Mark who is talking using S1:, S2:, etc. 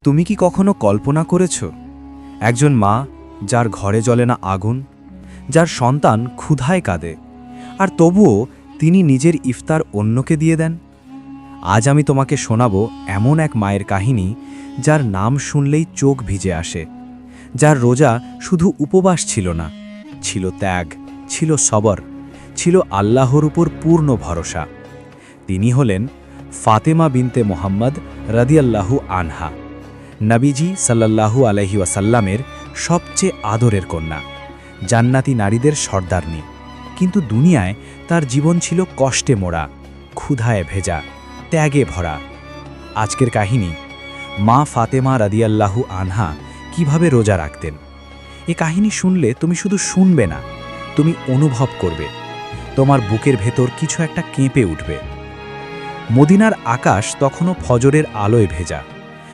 S1: তুমি কি কখনো কল্পনা করেছ একজন মা যার ঘরে জ্বলে না আগুন, যার সন্তান ক্ষুধায় কাঁদে, আর তবুও তিনি নিজের ইফতার অন্যকে দিয়ে দেন? আজ আমি তোমাকে শোনাবো এমন এক মায়ের কাহিনী যার নাম শুনলেই চোখ ভিজে আসে, যার রোজা শুধু উপবাস ছিল না, ছিল ত্যাগ, ছিল সবর, ছিল আল্লাহর উপর পূর্ণ ভরসা। তিনি হলেন ফাতেমা বিনতে মোহাম্মদ রাদিয়াল্লাহু আনহা, নবীজি সাল্লাল্লাহু আলাইহি ওয়াসাল্লামের সবচেয়ে আদরের কন্যা, জান্নাতি নারীদের সর্দারনী। কিন্তু দুনিয়ায় তার জীবন ছিল কষ্টে মোড়া, ক্ষুধায় ভেজা, ত্যাগে ভরা। আজকের কাহিনী মা ফাতেমা রাদিয়াল্লাহু আনহা কিভাবে রোজা রাখতেন। এ কাহিনী শুনলে তুমি শুধু শুনবে না, তুমি অনুভব করবে। তোমার বুকের ভেতর কিছু একটা কেঁপে উঠবে। মদিনার আকাশ তখনও ফজরের আলোয় ভেজা।